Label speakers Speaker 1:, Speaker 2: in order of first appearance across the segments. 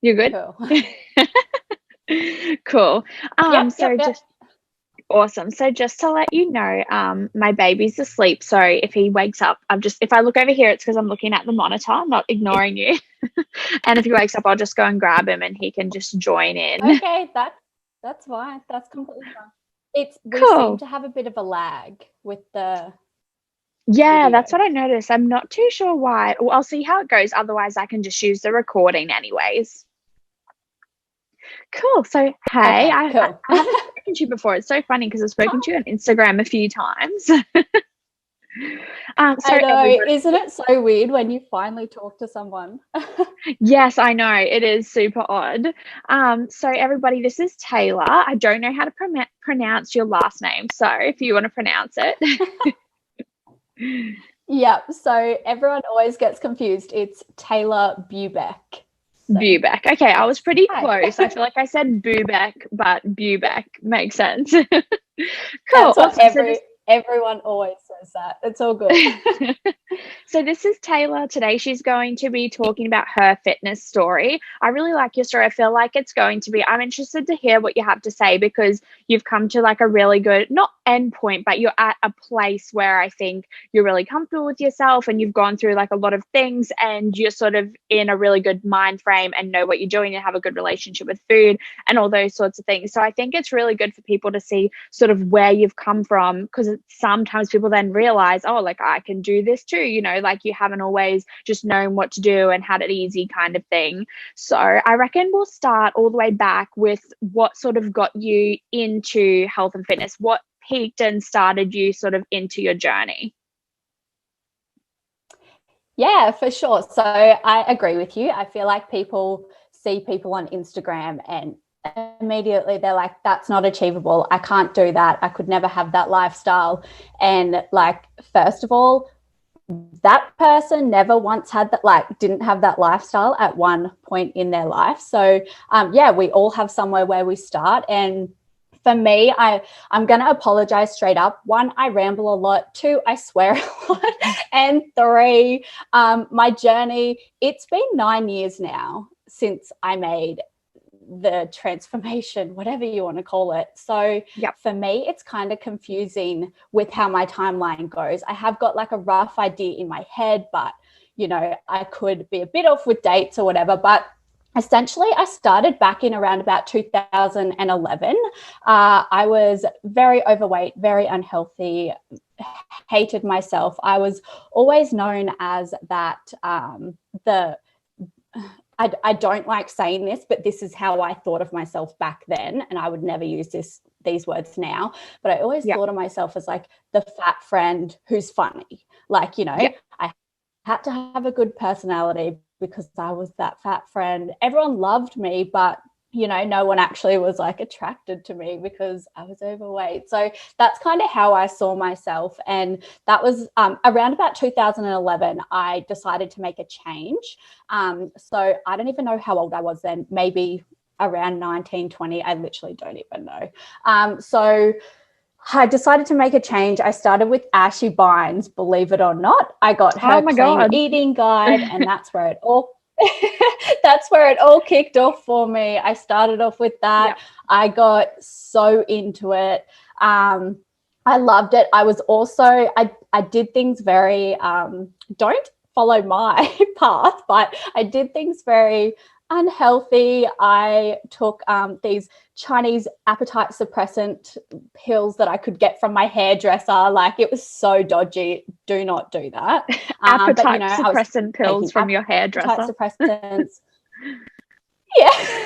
Speaker 1: You're good?
Speaker 2: Cool.
Speaker 1: Cool.
Speaker 2: Yep,
Speaker 1: So
Speaker 2: yep, yep.
Speaker 1: just awesome. So just to let you know, my baby's asleep. So if he wakes up, if I look over here, it's because I'm looking at the monitor, I'm not ignoring you. And if he wakes up, I'll just go and grab him and he can just join in.
Speaker 2: Okay, that's fine. That's completely fine. We seem
Speaker 1: Cool.
Speaker 2: to have a bit of a lag with the
Speaker 1: Yeah,
Speaker 2: video.
Speaker 1: that's what I noticed. I'm not too sure why. Well, I'll see how it goes. Otherwise, I can just use the recording anyways. Cool. So, hey,
Speaker 2: Okay, cool.
Speaker 1: I haven't spoken to you before. It's so funny because I've spoken to you on Instagram a few times. So
Speaker 2: I know,
Speaker 1: everybody,
Speaker 2: isn't it so weird when you finally talk to someone?
Speaker 1: yes, I know it is super odd. So everybody, this is Taylor. I don't know how to pronounce your last name, so if you want to pronounce it.
Speaker 2: Yep. So everyone always gets confused. It's Taylor Bubeck. So
Speaker 1: Bubeck. Okay, I was pretty
Speaker 2: hi.
Speaker 1: close. I feel like I said Bubeck, but Bubeck makes sense. Cool,
Speaker 2: That's what
Speaker 1: awesome. So
Speaker 2: everyone always says that. It's all good.
Speaker 1: so this is Taylor. Today she's going to be talking about her fitness story. I really like your story. I feel like I'm interested to hear what you have to say because you've come to like a really good, not end point, but you're at a place where I think you're really comfortable with yourself and you've gone through like a lot of things and you're sort of in a really good mind frame and know what you're doing and have a good relationship with food and all those sorts of things. So I think it's really good for people to see sort of where you've come from because sometimes people then realize, oh, like I can do this too, like you haven't always just known what to do and had it easy kind of thing. So I reckon we'll start all the way back with what sort of got you into health and fitness. What peaked and started you sort of into your journey?
Speaker 2: Yeah, for sure. So I agree with you. I feel like people see people on Instagram and immediately they're like, that's not achievable. I can't do that. I could never have that lifestyle. And like, first of all, that person never once had that, like, didn't have that lifestyle at one point in their life. So yeah, we all have somewhere where we start. And for me, I'm going to apologize straight up. One, I ramble a lot. Two, I swear a lot. And three, my journey, it's been 9 years now since I made the transformation, whatever you want to call it. So
Speaker 1: Yep.
Speaker 2: for me, it's kind of confusing with how my timeline goes. I have got like a rough idea in my head, but I could be a bit off with dates or whatever. But essentially, I started back in around about 2011. I was very overweight, very unhealthy, hated myself. I was always known as that I don't like saying this, but this is how I thought of myself back then. And I would never use these words now, but I always thought of myself as like the fat friend who's funny. Like, I had to have a good personality because I was that fat friend. Everyone loved me, but no one actually was like attracted to me because I was overweight. So that's kind of how I saw myself. And that was around about 2011, I decided to make a change. So I don't even know how old I was then, maybe around 19, 20. I literally don't even know. So I decided to make a change. I started with Ashy Bynes, believe it or not. I got
Speaker 1: Oh
Speaker 2: her
Speaker 1: my
Speaker 2: clean
Speaker 1: God.
Speaker 2: eating guide, and that's where it all kicked off for me. I started off with that.
Speaker 1: Yep.
Speaker 2: I got so into it. I loved it. I was also I did things very don't follow my path, but I did things very unhealthy. I took these Chinese appetite suppressant pills that I could get from my hairdresser. Like, it was so dodgy. Do not do that. But
Speaker 1: Appetite
Speaker 2: I was
Speaker 1: suppressant pills
Speaker 2: taking
Speaker 1: from your
Speaker 2: appetite
Speaker 1: hairdresser.
Speaker 2: suppressants. Yeah.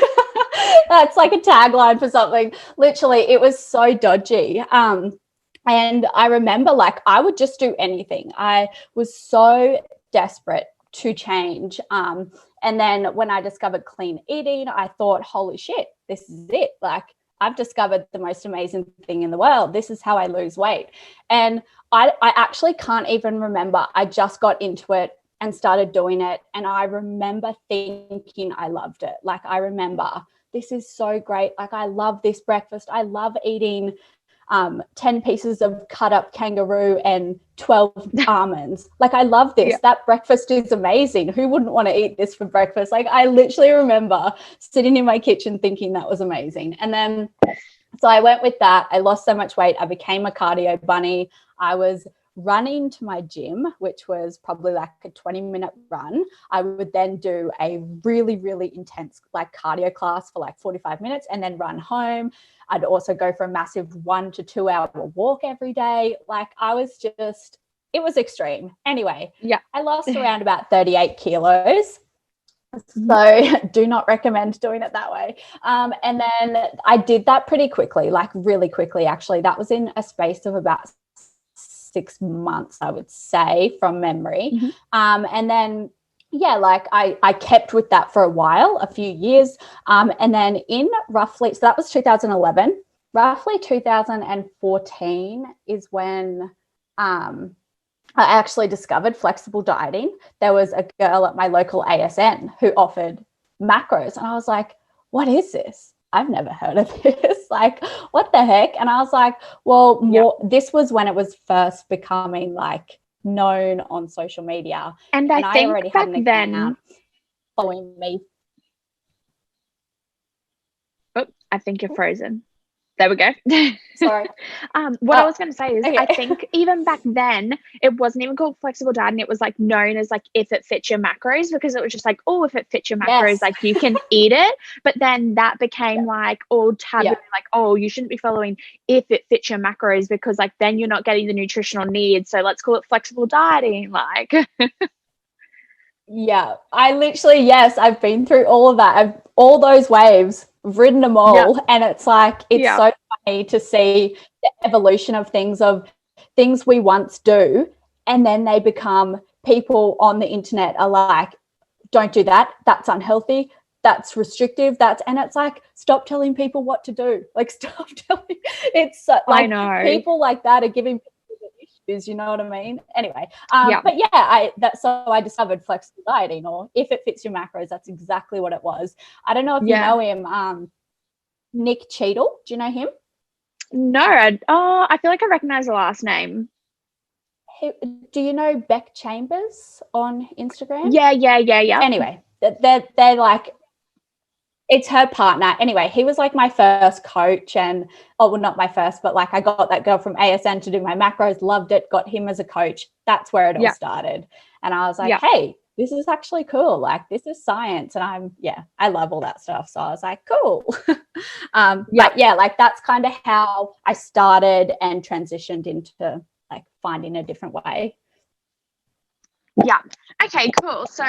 Speaker 2: That's like a tagline for something. Literally, it was so dodgy. And I remember, like, I would just do anything. I was so desperate to change. And then when I discovered clean eating, I thought, holy shit, this is it. Like, I've discovered the most amazing thing in the world. This is how I lose weight. And I actually can't even remember. I just got into it and started doing it. And I remember thinking I loved it. Like, I remember, this is so great. Like, I love this breakfast. I love eating 10 pieces of cut up kangaroo and 12 almonds. Like, I love this. That breakfast is amazing. Who wouldn't want to eat this for breakfast? Like, I literally remember sitting in my kitchen thinking that was amazing. And then, so I went with that. I lost so much weight. I became a cardio bunny. I was running to my gym, which was probably like a 20-minute run. I would then do a really, really intense like cardio class for like 45 minutes and then run home. I'd also go for a massive 1 to 2 hour walk every day. Like, I was just, it was extreme. Anyway, I lost around about 38 kilos. So do not recommend doing it that way. And then I did that pretty quickly, like really quickly, actually. That was in a space of about 6 months, I would say, from memory. And then, like I kept with that for a while, a few years. And then in roughly, so that was 2011, roughly 2014 is when I actually discovered flexible dieting. There was a girl at my local ASN who offered macros. And I was like, what is this? I've never heard of this. Like, what the heck? And I was like, well, this was when it was first becoming like known on social media.
Speaker 1: And I think
Speaker 2: already
Speaker 1: back
Speaker 2: had an account following me.
Speaker 1: Oh, I think you're frozen. There we go.
Speaker 2: Sorry.
Speaker 1: What I was going to say is, I think even back then, it wasn't even called flexible dieting. It was like known as like if it fits your macros, because it was just like, oh, if it fits your macros, like you can eat it. But then that became like all taboo, like, oh, you shouldn't be following if it fits your macros, because like then you're not getting the nutritional needs. So let's call it flexible dieting. Like,
Speaker 2: I literally, I've been through all of that. All those waves. I've ridden them all, and it's like, it's so funny to see the evolution of things we once do, and then they become, people on the internet are like, don't do that, that's unhealthy, that's restrictive, and it's like, stop telling people what to do, like, stop telling. It's like, I know people like that are giving issues, you know what I mean? Anyway, but that's so I discovered flexible dieting, or if it fits your macros. That's exactly what it was. I don't know if you know him, Nick Cheadle. Do you know him?
Speaker 1: No. I feel like I recognize the last name.
Speaker 2: Do you know Beck Chambers on Instagram?
Speaker 1: Yeah.
Speaker 2: Anyway, they're like, it's her partner. Anyway, he was like my first coach, and not my first, but like I got that girl from ASN to do my macros, loved it, got him as a coach. That's where it all started. And I was like, hey, this is actually cool. Like, this is science. And I love all that stuff. So I was like, cool. But like that's kind of how I started and transitioned into like finding a different way.
Speaker 1: Yeah. Okay, cool. So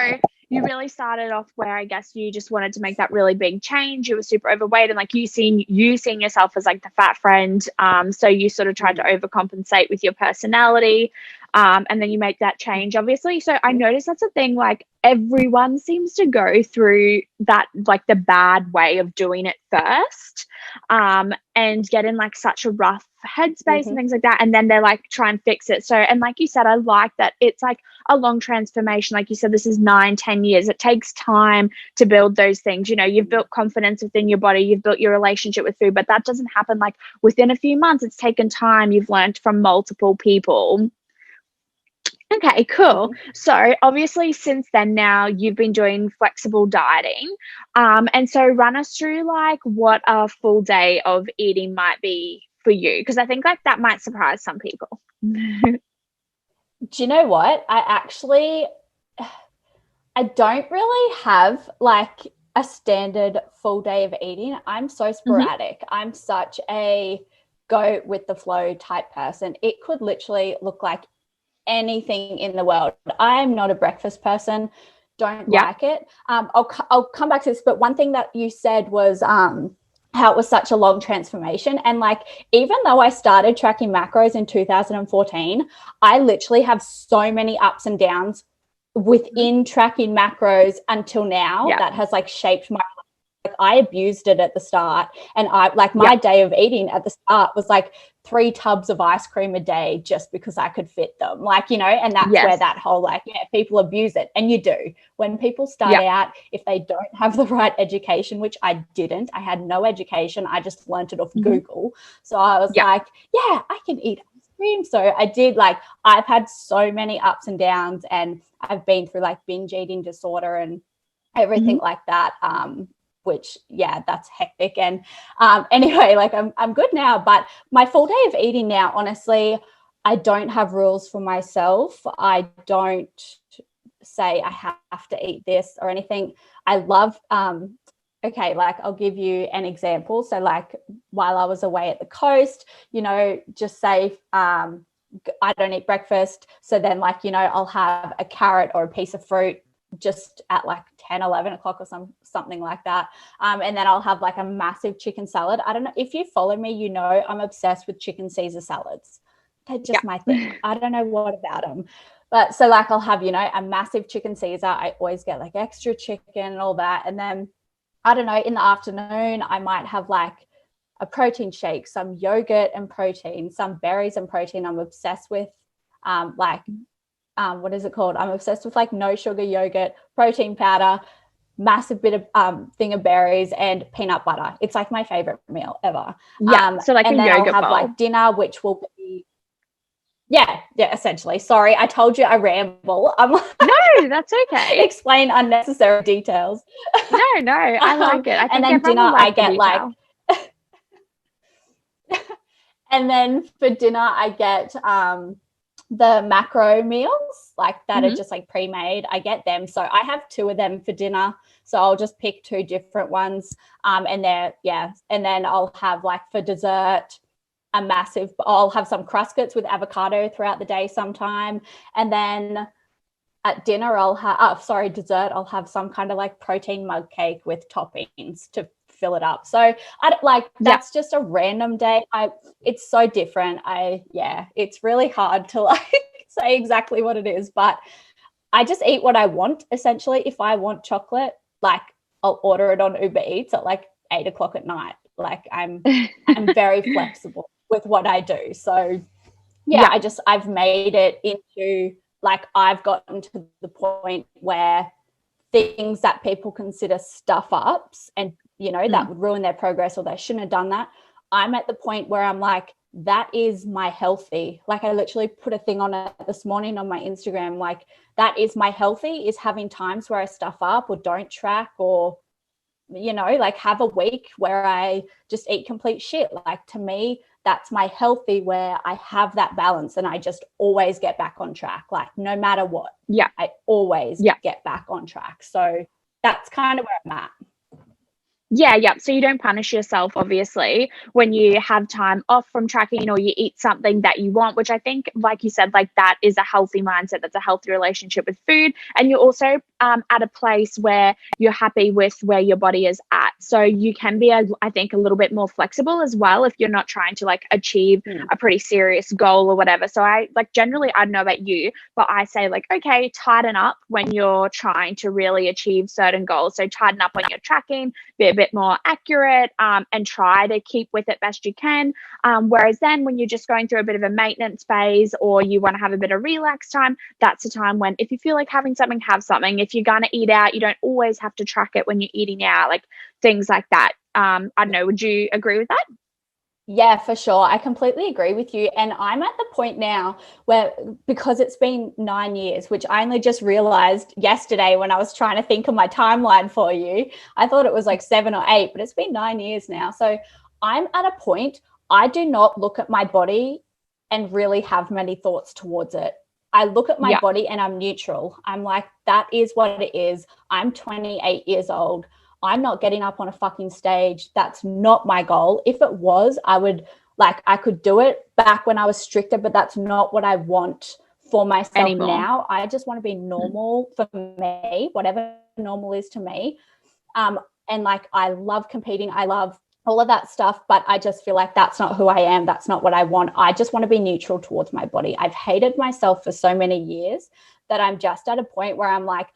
Speaker 1: you really started off where I guess you just wanted to make that really big change. You were super overweight, and like you seeing yourself as like the fat friend. So you sort of tried to overcompensate with your personality. And then you make that change, obviously. So I noticed that's a thing, like everyone seems to go through that, like the bad way of doing it first, and get in like such a rough headspace and things like that. And then they're like, try and fix it. So, and like you said, I like that it's like a long transformation. Like you said, this is 9-10 years. It takes time to build those things. You know, you've built confidence within your body, you've built your relationship with food, but that doesn't happen like within a few months. It's taken time. You've learned from multiple people. Okay, cool. So obviously since then now you've been doing flexible dieting. And so run us through like what a full day of eating might be for you, because I think like that might surprise some people.
Speaker 2: Do you know what? I don't really have like a standard full day of eating. I'm so sporadic. I'm such a go with the flow type person. It could literally look like anything in the world. I'm not a breakfast person. Don't like it. I'll come back to this, but one thing that you said was how it was such a long transformation. And like, even though I started tracking macros in 2014, I literally have so many ups and downs within tracking macros until now that has like shaped my life I abused it at the start, and my day of eating at the start was like 3 tubs of ice cream a day just because I could fit them, like, you know, and that's where that whole like, people abuse it, and you do. When people start out, if they don't have the right education, which I didn't, I had no education, I just learned it off Google. So I was like, I can eat ice cream. So I did, like, I've had so many ups and downs, and I've been through like binge eating disorder and everything like that, which that's hectic. And anyway, like I'm good now, but my full day of eating now, honestly, I don't have rules for myself. I don't say I have to eat this or anything. I love like I'll give you an example. So like while I was away at the coast, you know, just say I don't eat breakfast, so then like, you know, I'll have a carrot or a piece of fruit just at like 10, 11 o'clock or something like that. And then I'll have like a massive chicken salad. I don't know if you follow me, you know, I'm obsessed with chicken Caesar salads. They're just my thing. I don't know what about them. But so like I'll have, you know, a massive chicken Caesar. I always get like extra chicken and all that. And then I don't know, in the afternoon, I might have like a protein shake, some yogurt and protein, some berries and protein. I'm obsessed with what is it called? I'm obsessed with like no sugar yogurt, protein powder, massive bit of thing of berries, and peanut butter. It's like my favorite meal ever.
Speaker 1: So like
Speaker 2: and
Speaker 1: a
Speaker 2: then
Speaker 1: yogurt
Speaker 2: I'll have
Speaker 1: bowl.
Speaker 2: like dinner, which will be essentially. Sorry, I told you I ramble. I'm like,
Speaker 1: no, that's okay.
Speaker 2: Explain unnecessary details.
Speaker 1: No, I like it. I think
Speaker 2: and then dinner I get like and then for dinner I get the macro meals like that are just like pre-made. I get them, so I have 2 of them for dinner, so I'll just pick 2 different ones, and then I'll have like for dessert I'll have some Cruskets with avocado throughout the day sometime, and then at dinner dessert I'll have some kind of like protein mug cake with toppings to fill it up. So that's just a random day. It's so different. It's really hard to like say exactly what it is, but I just eat what I want essentially. If I want chocolate, like I'll order it on Uber Eats at like 8 o'clock at night. Like I'm very flexible with what I do. So I've made it into like I've gotten to the point where things that people consider stuff ups and, you know, that would ruin their progress or they shouldn't have done that. I'm at the point where I'm like, that is my healthy. Like I literally put a thing on it this morning on my Instagram, like that is my healthy, is having times where I stuff up or don't track or, you know, like have a week where I just eat complete shit. Like to me, that's my healthy, where I have that balance and I just always get back on track. Like no matter what, I always get back on track. So that's kind of where I'm at.
Speaker 1: So you don't punish yourself, obviously, when you have time off from tracking or you eat something that you want, which I think, like you said, like that is a healthy mindset. That's a healthy relationship with food. And you're also at a place where you're happy with where your body is at. So you can be, I think, a little bit more flexible as well if you're not trying to like achieve a pretty serious goal or whatever. So I like generally, I don't know about you, but I say like, okay, tighten up when you're trying to really achieve certain goals. So tighten up when you're tracking, be a bit more accurate, and try to keep with it best you can. Whereas then when you're just going through a bit of a maintenance phase or you want to have a bit of relax time, that's a time when if you feel like having something, have something. If you're going to eat out, you don't always have to track it when you're eating out, like things like that. I don't know. Would you agree with that?
Speaker 2: Yeah, for sure. I completely agree with you. And I'm at the point now where, because it's been 9 years, which I only just realized yesterday when I was trying to think of my timeline for you, I thought it was like 7 or 8, but it's been 9 years now. So I'm at a point, I do not look at my body and really have many thoughts towards it. I look at my body and I'm neutral. I'm like, that is what it is. I'm 28 years old. I'm not getting up on a fucking stage. That's not my goal. If it was, I could do it back when I was stricter, but that's not what I want for myself anymore. Now. I just want to be normal for me, whatever normal is to me. And like, I love competing. I love all of that stuff, but I just feel like that's not who I am. That's not what I want. I just want to be neutral towards my body. I've hated myself for so many years that I'm just at a point where I'm like,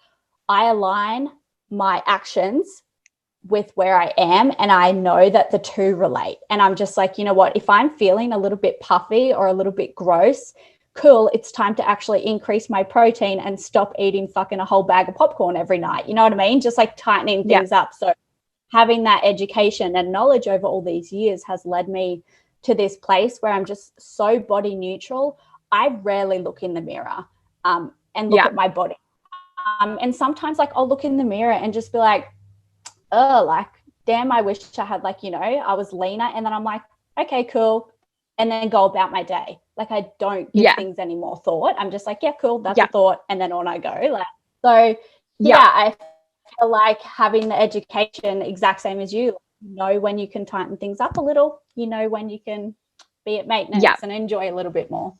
Speaker 2: I align my actions with where I am, and I know that the two relate. And I'm just like, you know what, if I'm feeling a little bit puffy or a little bit gross, cool, it's time to actually increase my protein and stop eating fucking a whole bag of popcorn every night. You know what I mean? Just like tightening things up. So having that education and knowledge over all these years has led me to this place where I'm just so body neutral. I rarely look in the mirror and look at my body. And sometimes like I'll look in the mirror and just be like, oh, like, damn, I wish I had, like, you know, I was leaner. And then I'm like, okay, cool. And then go about my day. Like, I don't give things any more thought. I'm just like, yeah, cool, that's a thought. And then on I go. Like, so I feel like having the education, exact same as you know when you can tighten things up a little, you know when you can be at maintenance and enjoy a little bit more.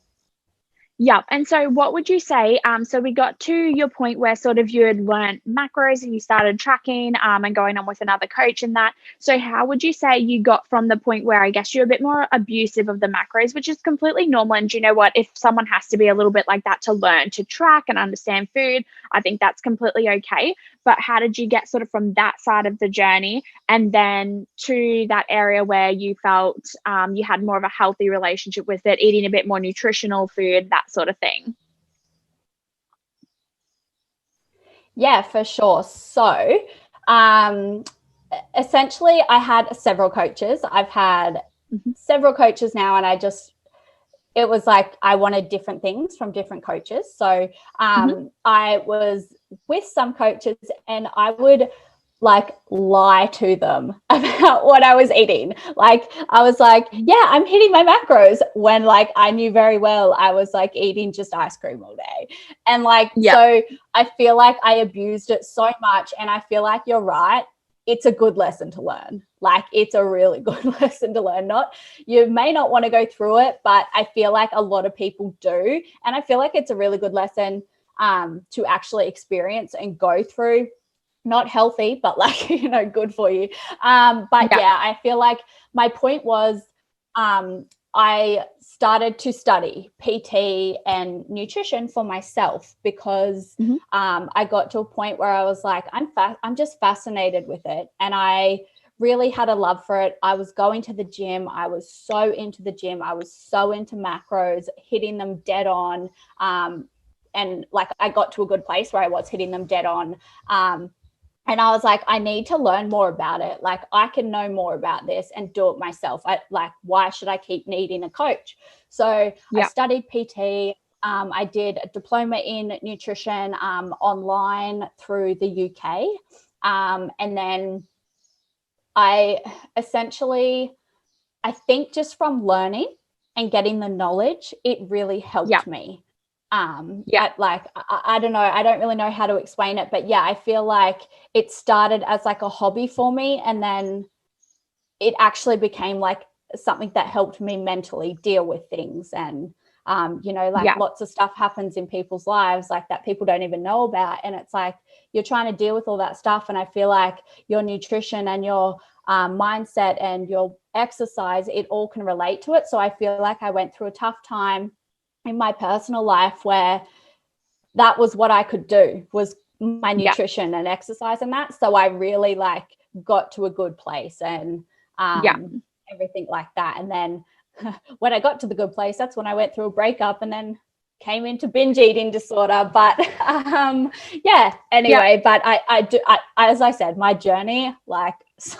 Speaker 1: Yeah. And so what would you say, so we got to your point where sort of you had learned macros and you started tracking and going on with another coach and that. So how would you say you got from the point where I guess you're a bit more abusive of the macros, which is completely normal. And you know what, if someone has to be a little bit like that to learn to track and understand food, I think that's completely okay. But how did you get sort of from that side of the journey and then to that area where you felt you had more of a healthy relationship with it, eating a bit more nutritional food, that sort of thing?
Speaker 2: Yeah, for sure. So essentially I had several coaches. I've had several coaches now, and it was like I wanted different things from different coaches. So I was with some coaches and I would like lie to them about what I was eating. Like I was like, yeah, I'm hitting my macros, when like I knew very well I was like eating just ice cream all day. And like, so I feel like I abused it so much. And I feel like you're right. It's a good lesson to learn. Like it's a really good lesson to learn. You may not want to go through it, but I feel like a lot of people do. And I feel like it's a really good lesson to actually experience and go through. Not healthy, but like, you know, good for you. But I feel like my point was I started to study PT and nutrition for myself because I got to a point where I was like, I'm just fascinated with it. And I really had a love for it. I was going to the gym. I was so into the gym. I was so into macros, hitting them dead on. And like I got to a good place where I was hitting them dead on. And I was like, I need to learn more about it. Like I can know more about this and do it myself. Why should I keep needing a coach? So I studied PT. I did a diploma in nutrition online through the UK. And then I think just from learning and getting the knowledge, it really helped me. Like I don't know, I don't really know how to explain it, but I feel like it started as like a hobby for me, and then it actually became like something that helped me mentally deal with things. And you know, like lots of stuff happens in people's lives like that people don't even know about, and it's like you're trying to deal with all that stuff. And I feel like your nutrition and your mindset and your exercise, it all can relate to it. So I feel like I went through a tough time in my personal life where that was what I could do, was my nutrition and exercise and that. So I really like got to a good place and everything like that. And then when I got to the good place, that's when I went through a breakup and then came into binge eating disorder. But anyway, but I do, as I said, my journey, like so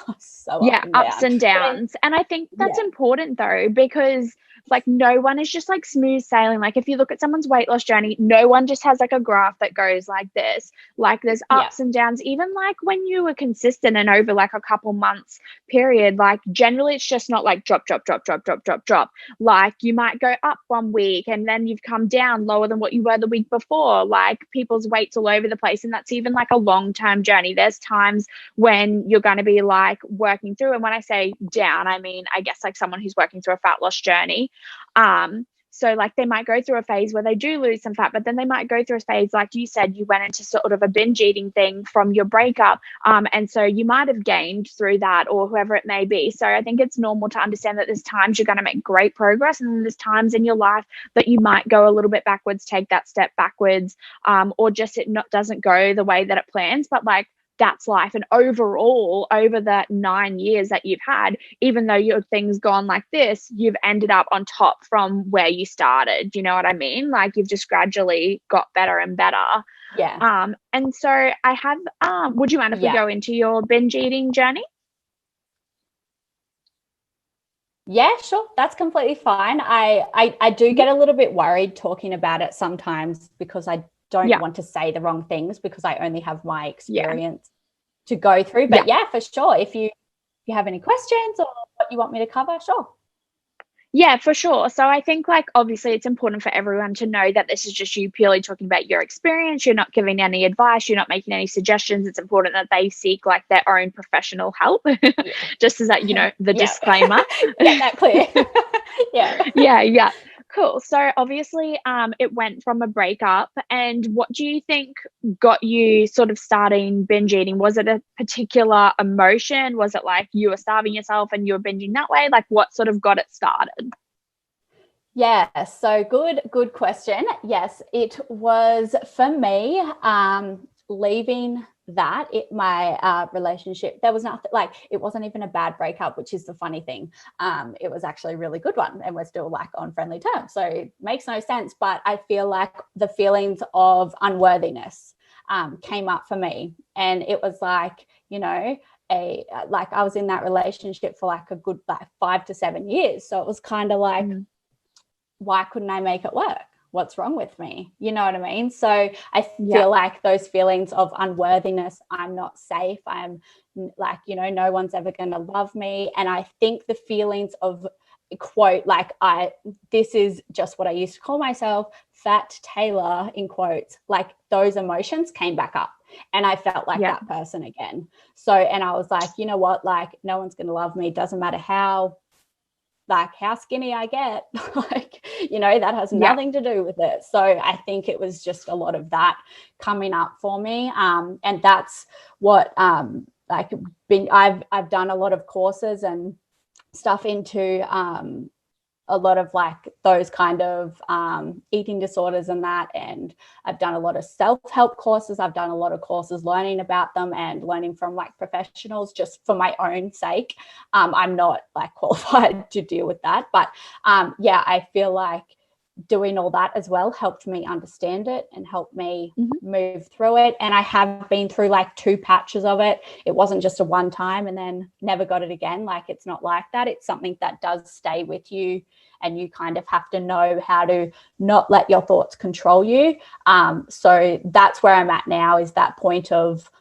Speaker 1: ups and downs. And I think that's important though, because like no one is just like smooth sailing. Like if you look at someone's weight loss journey, no one just has like a graph that goes like this. Like there's ups and downs. Even like when you were consistent and over like a couple months period, like generally it's just not like drop. Like you might go up one week and then you've come down lower than what you were the week before. Like people's weight's all over the place, and that's even like a long-term journey. There's times when you're going to be like working through, and when I say down, I mean I guess like someone who's working through a fat loss journey. So like they might go through a phase where they do lose some fat, but then they might go through a phase, like you said, you went into sort of a binge eating thing from your breakup. And so you might have gained through that, or whoever it may be. So I think it's normal to understand that there's times you're going to make great progress, and then there's times in your life that you might go a little bit backwards, take that step backwards, or just doesn't go the way that it plans. But like that's life. And overall, over the 9 years that you've had, even though your thing's gone like this, you've ended up on top from where you started. You know what I mean? Like, you've just gradually got better and better.
Speaker 2: Yeah.
Speaker 1: And so I have, would you mind if we go into your binge eating journey?
Speaker 2: Yeah, sure. That's completely fine. I do get a little bit worried talking about it sometimes because I don't want to say the wrong things because I only have my experience to go through. But for sure. If you have any questions or what you want me to cover, sure.
Speaker 1: Yeah, for sure. So I think, like, obviously it's important for everyone to know that this is just you purely talking about your experience. You're not giving any advice. You're not making any suggestions. It's important that they seek like their own professional help, just as that, you know, the disclaimer.
Speaker 2: Get that clear.
Speaker 1: Yeah. Cool. So obviously, it went from a breakup. And what do you think got you sort of starting binge eating? Was it a particular emotion? Was it like you were starving yourself and you were binging that way? Like, what sort of got it started?
Speaker 2: Yeah, so good question. Yes, it was for me, leaving my relationship. There was nothing, like, it wasn't even a bad breakup, which is the funny thing. It was actually a really good one, and we're still like on friendly terms, so it makes no sense. But I feel like the feelings of unworthiness came up for me, and it was like, you know, like I was in that relationship for like a good 5 to 7 years, so it was kind of like, why couldn't I make it work? What's wrong with me? You know what I mean? So I feel like those feelings of unworthiness, I'm not safe, I'm like, you know, no one's ever going to love me. And I think the feelings of, quote, like, this is just what I used to call myself, fat Tayla, in quotes, like those emotions came back up. And I felt like that person again. So, and I was like, you know what, like, no one's going to love me. Doesn't matter how skinny I get, like, you know, that has nothing to do with it. So I think it was just a lot of that coming up for me. And that's what, I've done a lot of courses and stuff into, a lot of like those kind of eating disorders and that. And I've done a lot of self-help courses. I've done a lot of courses learning about them and learning from like professionals just for my own sake. I'm not like qualified to deal with that. But I feel like doing all that as well helped me understand it and helped me move through it. And I have been through like 2 patches of it. It wasn't just a one time and then never got it again. Like, it's not like that. It's something that does stay with you, and you kind of have to know how to not let your thoughts control you. So that's where I'm at now, is that point of,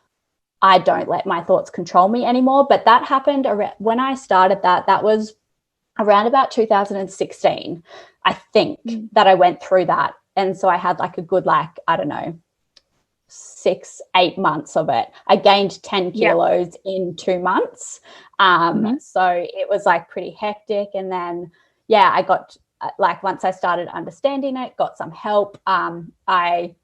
Speaker 2: I don't let my thoughts control me anymore. But that happened when I started that was around about 2016, I think, that I went through that. And so I had like a good, like, I don't know, 6-8 months of it. I gained 10 kilos in 2 months. So it was like pretty hectic. And then, I got like, once I started understanding it, got some help. I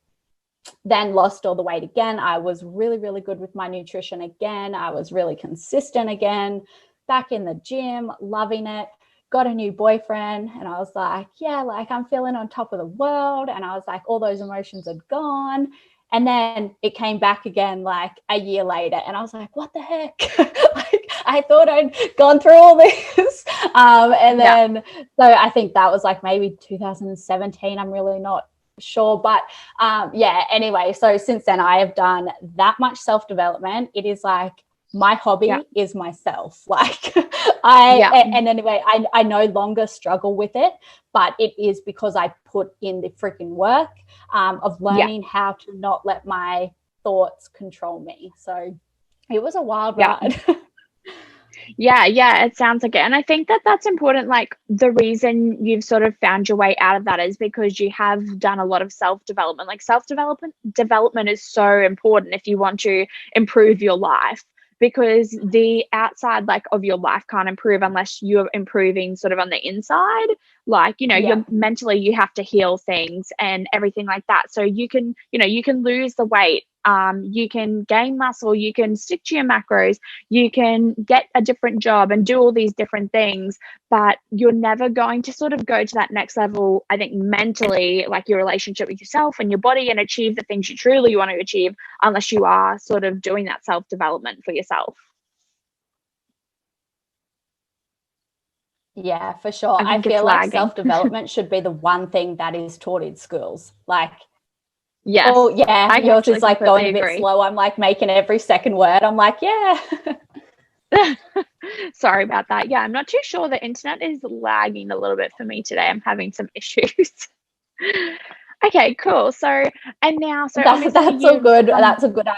Speaker 2: then lost all the weight again. I was really, really good with my nutrition again. I was really consistent again, back in the gym, loving it. Got a new boyfriend, and I was like, like, I'm feeling on top of the world. And I was like, all those emotions are gone. And then it came back again like a year later, and I was like, what the heck? Like, I thought I'd gone through all this. And then, so I think that was like maybe 2017. I'm really not sure. But anyway, so since then I have done that much self-development. It is like, my hobby is myself. Like, and anyway, I no longer struggle with it, but it is because I put in the freaking work of learning how to not let my thoughts control me. So it was a wild ride.
Speaker 1: It sounds like it. And I think that that's important. Like, the reason you've sort of found your way out of that is because you have done a lot of self-development. Like, development is so important if you want to improve your life, because the outside, like, of your life can't improve unless you're improving sort of on the inside. Like, you know, you're mentally, you have to heal things and everything like that. So you can lose the weight You can gain muscle, you can stick to your macros, you can get a different job and do all these different things, but you're never going to sort of go to that next level, I think, mentally, like your relationship with yourself and your body, and achieve the things you truly want to achieve unless you are sort of doing that self-development for yourself.
Speaker 2: Yeah, for sure.
Speaker 1: I
Speaker 2: I
Speaker 1: think it's
Speaker 2: feel like
Speaker 1: lagging.
Speaker 2: self-development should be the one thing that is taught in schools. Like,
Speaker 1: Yes,
Speaker 2: oh yeah,
Speaker 1: I
Speaker 2: yours
Speaker 1: actually
Speaker 2: is like going
Speaker 1: completely
Speaker 2: a bit
Speaker 1: agree.
Speaker 2: slow. I'm like making every second word. I'm like, yeah.
Speaker 1: Sorry about that. Yeah, I'm not too sure. The internet is lagging a little bit for me today. I'm having some issues. Okay, cool. So, and now, so obviously
Speaker 2: That's all
Speaker 1: you've
Speaker 2: good.
Speaker 1: come
Speaker 2: That's a good. I'm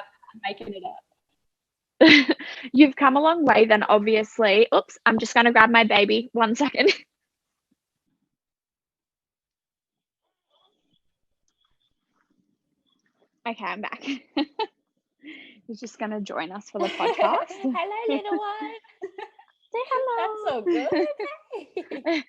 Speaker 2: making it up.
Speaker 1: you've come a long way then obviously. Oops, I'm just going to grab my baby. 1 second. Okay, I'm back. He's just going to join us for the podcast.
Speaker 2: Hello, little one.
Speaker 1: Say
Speaker 2: That's so
Speaker 1: hello.
Speaker 2: good. Okay.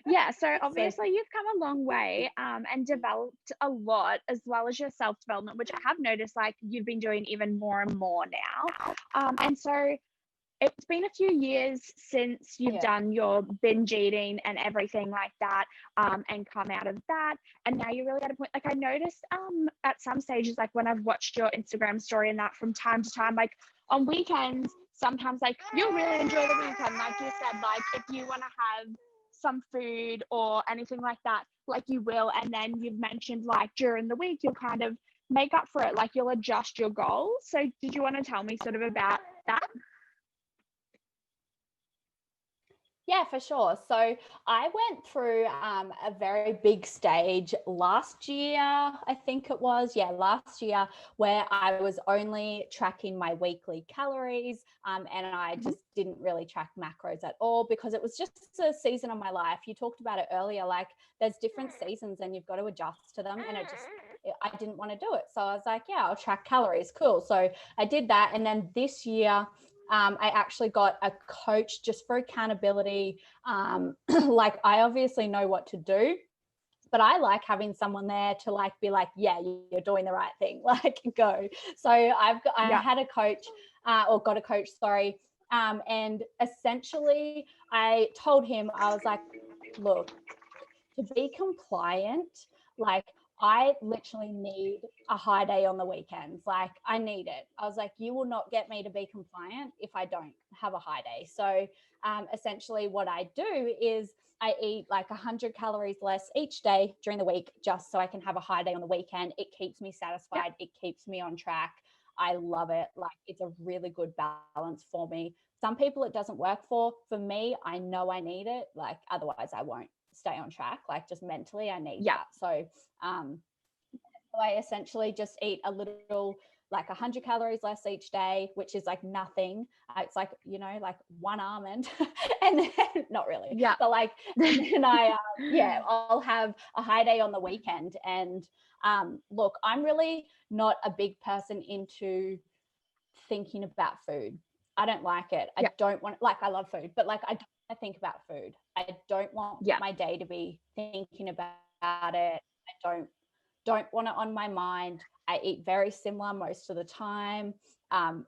Speaker 1: Yeah, so
Speaker 2: So
Speaker 1: obviously you've come a long way, and developed a lot, as well as your self development, which I have noticed like you've been doing even more and more now. And so it's been a few years since you've
Speaker 2: yeah,
Speaker 1: done your binge eating and everything like that, and come out of that, and now you're really at a point, like I noticed at some stages, like when I've watched your Instagram story and that, from time to time, like on weekends sometimes, like you'll really enjoy the weekend, like you said, like if you want to have some food or anything like that, like you will, and then you've mentioned like during the week you'll kind of make up for it, like you'll adjust your goals. So did you want to tell me sort of about that?
Speaker 2: yeah, for sure. So I went through a very big stage last year, I think it was. Yeah, last year, where I was only tracking my weekly calories, and I just didn't really track macros at all, because it was just a season of my life. You talked about it earlier, like there's different seasons and you've got to adjust to them. And I didn't want to do it. So I was like, yeah, I'll track calories. Cool. So I did that. And then this year, I actually got a coach just for accountability. Like I obviously know what to do, but I like having someone there to like be like, yeah, you're doing the right thing, like go. So I
Speaker 1: Yeah.
Speaker 2: had a coach, or got a coach, sorry. And essentially I told him, I was like, look, to be compliant, like I literally need a high day on the weekends. Like I need it. I was like, you will not get me to be compliant if I don't have a high day. So essentially what I do is I eat like 100 calories less each day during the week, just so I can have a high day on the weekend. It keeps me
Speaker 1: Yeah.
Speaker 2: satisfied. It keeps me on track. I love it. Like it's a really good balance for me. Some people it doesn't work for. For me, I know I need it. Like otherwise I won't stay on track. Like just mentally I need
Speaker 1: Yeah.
Speaker 2: that. So I essentially just eat a little, like 100 calories less each day, which is like nothing. It's like, like one almond and then not really,
Speaker 1: Yeah.
Speaker 2: but like, and then yeah, I'll have a high day on the weekend. And look, I'm really not a big person into thinking about food. I don't like it. I
Speaker 1: Yeah.
Speaker 2: don't want, like, I love food, but like, I don't want to think about food. I don't want
Speaker 1: Yeah.
Speaker 2: my day to be thinking about it. I don't want it on my mind. I eat very similar most of the time.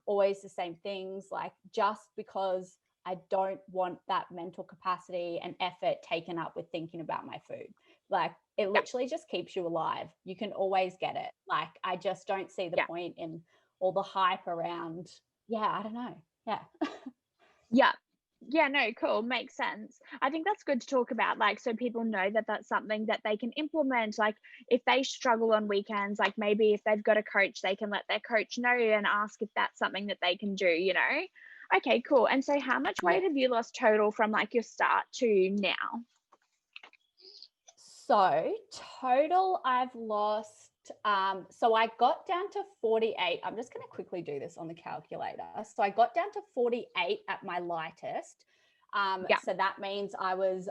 Speaker 2: Always the same things, like just because I don't want that mental capacity and effort taken up with thinking about my food. Like it
Speaker 1: Yeah.
Speaker 2: literally just keeps you alive. You can always get it. Like I just don't see the
Speaker 1: Yeah.
Speaker 2: point in all the hype around. Yeah, I don't know. Yeah.
Speaker 1: Yeah. Yeah, no, cool. Makes sense. I think that's good to talk about, like, so people know that that's something that they can implement. Like, if they struggle on weekends, like maybe if they've got a coach, they can let their coach know and ask if that's something that they can do, you know? Okay, cool. And so, how much
Speaker 2: Yeah.
Speaker 1: weight have you lost total from like your start to now?
Speaker 2: So total I've lost, so I got down to 48. I'm just going to quickly do this on the calculator. So I got down to 48 at my lightest.
Speaker 1: Yeah.
Speaker 2: So that means I was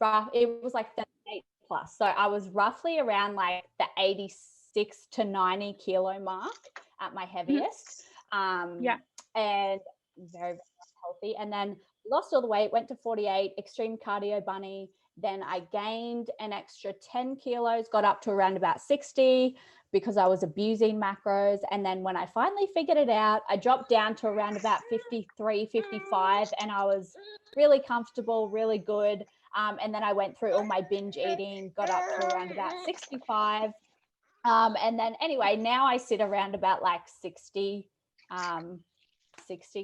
Speaker 2: rough, it was like 38 plus. So I was roughly around like the 86 to 90 kilo mark at my
Speaker 1: Mhm.
Speaker 2: heaviest.
Speaker 1: Yeah.
Speaker 2: And very, very healthy. And then lost all the weight, went to 48, extreme cardio bunny, Then I gained an extra 10 kilos, got up to around about 60 because I was abusing macros. And then when I finally figured it out, I dropped down to around about 53, 55, and I was really comfortable, really good. And then I went through all my binge eating, got up to around about 65. And then anyway, now I sit around about like 60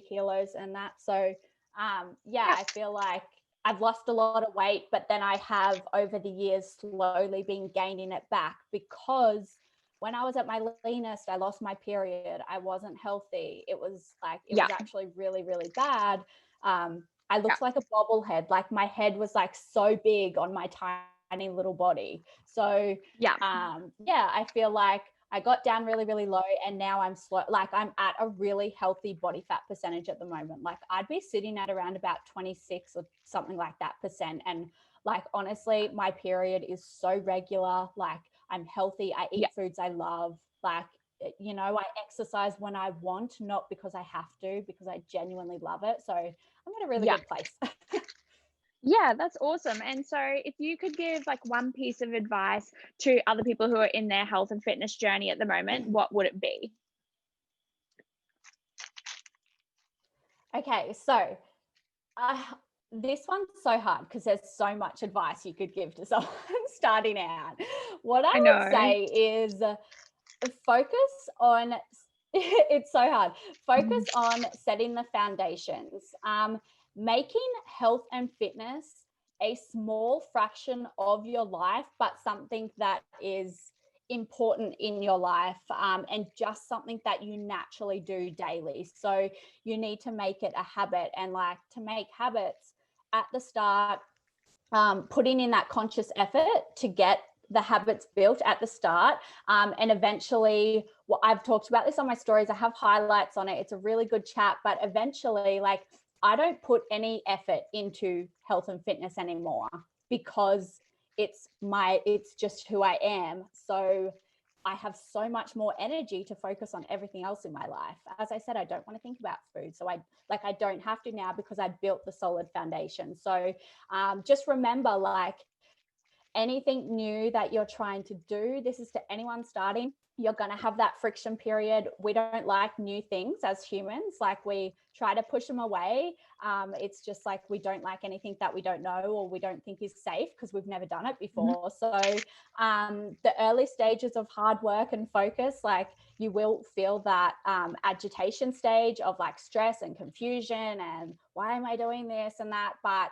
Speaker 2: kilos and that. So I feel like I've lost a lot of weight, but then I have over the years slowly been gaining it back, because when I was at my leanest, I lost my period. I wasn't healthy. It was actually really, really bad. I looked like a bobblehead. Like my head was like so big on my tiny little body. So I feel like I got down really, really low, and now I'm slow. Like I'm at a really healthy body fat percentage at the moment. Like I'd be sitting at around about 26 or something like that percent. And like, honestly, my period is so regular. Like I'm healthy. I eat foods I love. Like, you know, I exercise when I want, not because I have to, because I genuinely love it. So I'm in a really good place.
Speaker 1: Yeah, that's awesome. And so if you could give like one piece of advice to other people who are in their health and fitness journey at the moment, what would it be?
Speaker 2: Okay, so this one's so hard because there's so much advice you could give to someone starting out. What I would say is focus on it's so hard. Focus on setting the foundations, making health and fitness a small fraction of your life, but something that is important in your life, and just something that you naturally do daily. So you need to make it a habit, and like to make habits at the start, putting in that conscious effort to get the habits built at the start, and eventually, well, I've talked about this on my stories, I have highlights on it, it's a really good chat, but eventually, like, I don't put any effort into health and fitness anymore because it's just who I am. So I have so much more energy to focus on everything else in my life. As I said, I don't want to think about food. So I don't have to now because I built the solid foundation. So just remember, like, anything new that you're trying to do, this is to anyone starting, you're going to have that friction period. We don't like new things as humans. Like, we try to push them away. It's just like we don't like anything that we don't know or we don't think is safe because we've never done it before. So the early stages of hard work and focus, like, you will feel that agitation stage of like stress and confusion and why am I doing this and that. But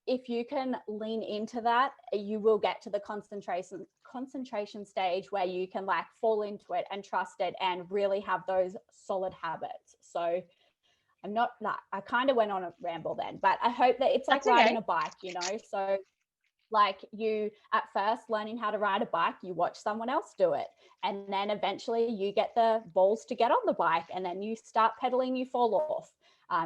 Speaker 2: if you can lean into that, you will get to the concentration stage where you can like fall into it and trust it and really have those solid habits. So I kind of went on a ramble then, but I hope that it's like riding a bike, you know? So like, you at first learning how to ride a bike, you watch someone else do it, and then eventually you get the balls to get on the bike, and then you start pedaling, you fall off.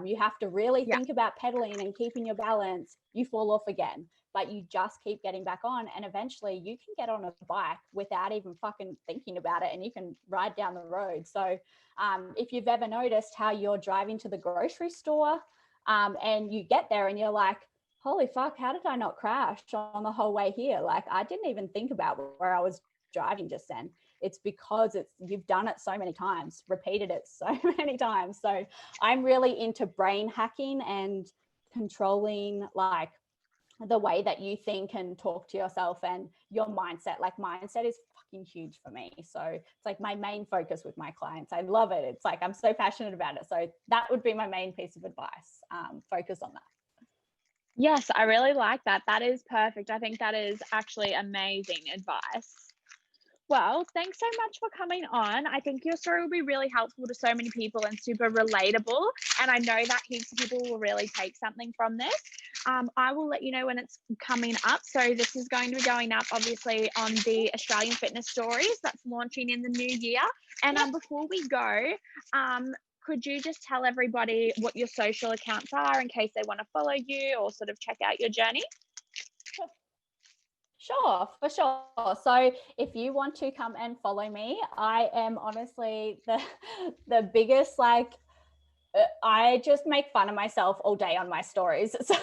Speaker 2: You have to really think about pedaling and keeping your balance. You fall off again, but you just keep getting back on, and eventually you can get on a bike without even fucking thinking about it, and you can ride down the road. So if you've ever noticed how you're driving to the grocery store, and you get there and you're like, holy fuck, how did I not crash on the whole way here? Like, I didn't even think about where I was driving just then. It's because you've done it so many times, repeated it so many times. So I'm really into brain hacking and controlling like the way that you think and talk to yourself and your mindset. Like, mindset is fucking huge for me. So it's like my main focus with my clients. I love it. It's like I'm so passionate about it. So that would be my main piece of advice. Focus on that.
Speaker 1: Yes, I really like that. That is perfect. I think that is actually amazing advice. Well, thanks so much for coming on. I think your story will be really helpful to so many people and super relatable. And I know that heaps of people will really take something from this. I will let you know when it's coming up. So this is going to be going up, obviously, on the Australian Fitness Stories that's launching in the new year. And before we go, could you just tell everybody what your social accounts are in case they want to follow you or sort of check out your journey?
Speaker 2: Sure, for sure. So if you want to come and follow me, I am honestly the biggest like I just make fun of myself all day on my stories. So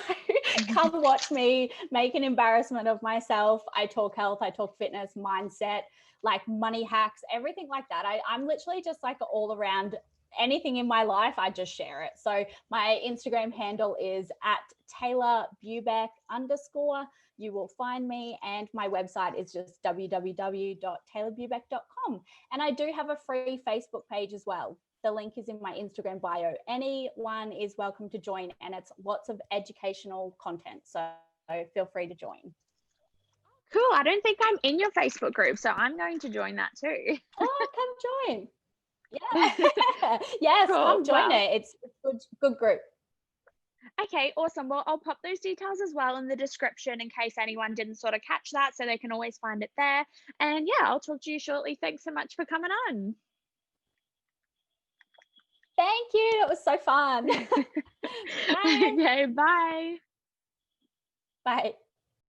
Speaker 2: come watch me make an embarrassment of myself. I talk health, I talk fitness, mindset, like money hacks, everything like that. I'm literally just like all around anything in my life, I just share it. So my Instagram handle is at Tayla Bubeck _ you will find me, and my website is just www.taylabubeck.com. And I do have a free Facebook page as well. The link is in my Instagram bio. Anyone is welcome to join, and it's lots of educational content. So feel free to join.
Speaker 1: Cool. I don't think I'm in your Facebook group, so I'm going to join that too.
Speaker 2: Oh, come join. Yeah. Yes, cool. Come join it. It's a good group.
Speaker 1: Okay, awesome. Well, I'll pop those details as well in the description in case anyone didn't sort of catch that, so they can always find it there. And yeah, I'll talk to you shortly. Thanks so much for coming on.
Speaker 2: Thank you. It was so fun.
Speaker 1: Bye. Okay, bye.
Speaker 2: Bye.